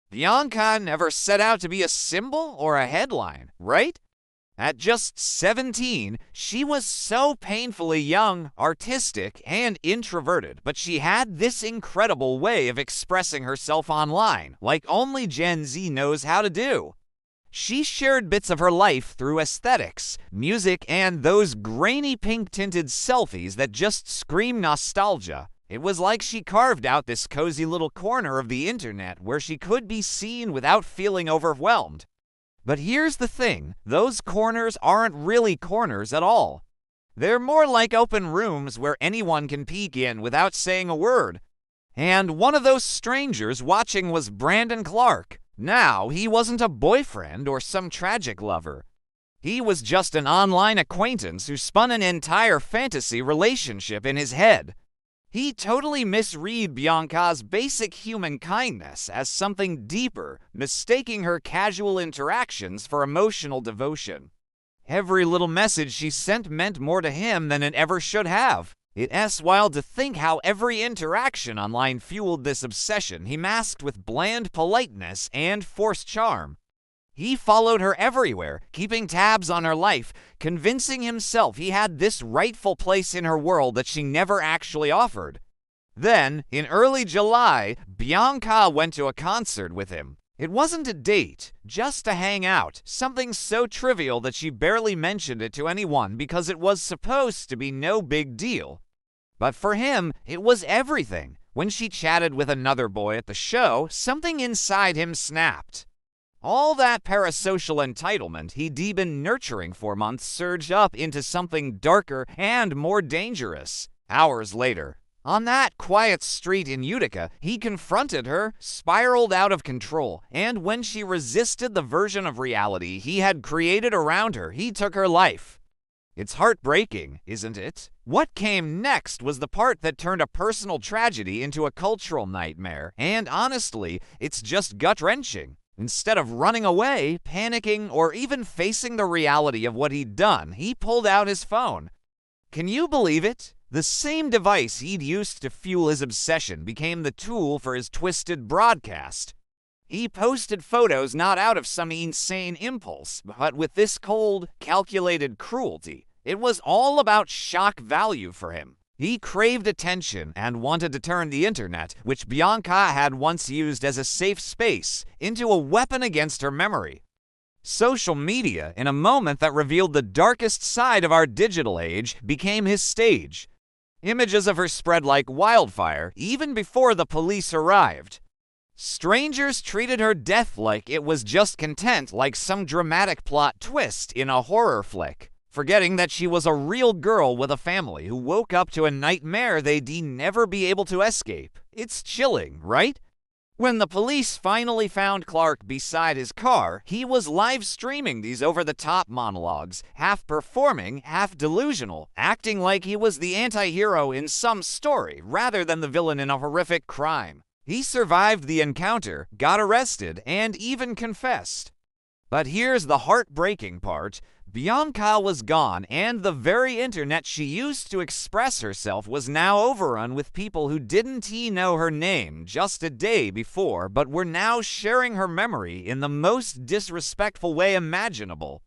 Bianca never set out to be a symbol or a headline, right? At just 17, she was so painfully young, artistic, and introverted, but she had this incredible way of expressing herself online, like only Gen Z knows how to do. She shared bits of her life through aesthetics, music, and those grainy pink-tinted selfies that just scream nostalgia. It was like she carved out this cozy little corner of the internet where she could be seen without feeling overwhelmed. But here's the thing, those corners aren't really corners at all. They're more like open rooms where anyone can peek in without saying a word. And one of those strangers watching was Brandon Clark. Now, he wasn't a boyfriend or some tragic lover. He was just an online acquaintance who spun an entire fantasy relationship in his head. He totally misread Bianca's basic human kindness as something deeper, mistaking her casual interactions for emotional devotion. Every little message she sent meant more to him than it ever should have. It's wild to think how every interaction online fueled this obsession he masked with bland politeness and forced charm. He followed her everywhere, keeping tabs on her life, convincing himself he had this rightful place in her world that she never actually offered. Then, in early July, Bianca went to a concert with him. It wasn't a date, just to hang out, something so trivial that she barely mentioned it to anyone because it was supposed to be no big deal. But for him, it was everything. When she chatted with another boy at the show, something inside him snapped. All that parasocial entitlement he'd been nurturing for months surged up into something darker and more dangerous. Hours later, on that quiet street in Utica, he confronted her, spiraled out of control, and when she resisted the version of reality he had created around her, he took her life. It's heartbreaking, isn't it? What came next was the part that turned a personal tragedy into a cultural nightmare, and honestly, it's just gut-wrenching. Instead of running away, panicking, or even facing the reality of what he'd done, he pulled out his phone. Can you believe it? The same device he'd used to fuel his obsession became the tool for his twisted broadcast. He posted photos not out of some insane impulse, but with this cold, calculated cruelty. It was all about shock value for him. He craved attention and wanted to turn the internet, which Bianca had once used as a safe space, into a weapon against her memory. Social media, in a moment that revealed the darkest side of our digital age, became his stage. Images of her spread like wildfire, even before the police arrived. Strangers treated her death like it was just content, like some dramatic plot twist in a horror flick, forgetting that she was a real girl with a family who woke up to a nightmare they'd never be able to escape. It's chilling, right? When the police finally found Clark beside his car, he was live streaming these over-the-top monologues, half performing, half delusional, acting like he was the anti-hero in some story rather than the villain in a horrific crime. He survived the encounter, got arrested, and even confessed. But here's the heartbreaking part. Bianca was gone, and the very internet she used to express herself was now overrun with people who didn't know her name just a day before, but were now sharing her memory in the most disrespectful way imaginable.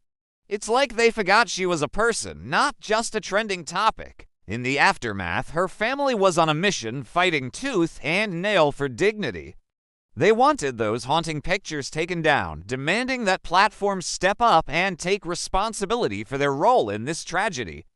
It's like they forgot she was a person, not just a trending topic. In the aftermath, her family was on a mission, fighting tooth and nail for dignity. They wanted those haunting pictures taken down, demanding that platforms step up and take responsibility for their role in this tragedy.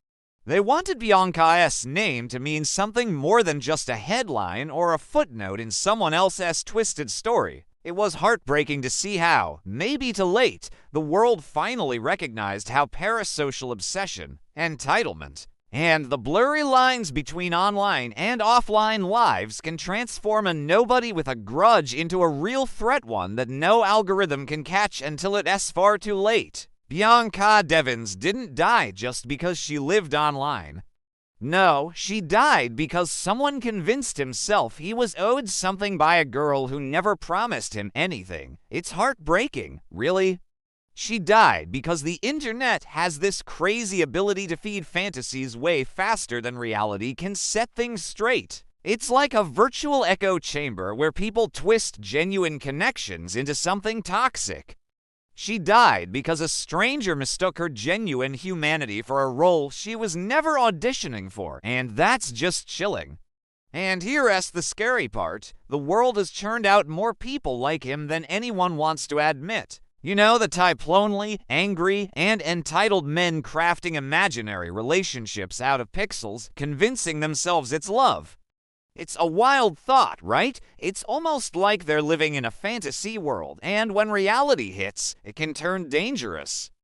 They wanted Bianca's name to mean something more than just a headline or a footnote in someone else's twisted story. It was heartbreaking to see how, maybe too late, the world finally recognized how parasocial obsession, entitlement, and the blurry lines between online and offline lives can transform a nobody with a grudge into a real threat, one that no algorithm can catch until it's far too late. Bianca Devins didn't die just because she lived online. No, she died because someone convinced himself he was owed something by a girl who never promised him anything. It's heartbreaking, really. She died because the internet has this crazy ability to feed fantasies way faster than reality can set things straight. It's like a virtual echo chamber where people twist genuine connections into something toxic. She died because a stranger mistook her genuine humanity for a role she was never auditioning for, and that's just chilling. And here's the scary part. The world has churned out more people like him than anyone wants to admit. You know, the type lonely, angry, and entitled men crafting imaginary relationships out of pixels, convincing themselves it's love. It's a wild thought, right? It's almost like they're living in a fantasy world, and when reality hits, it can turn dangerous.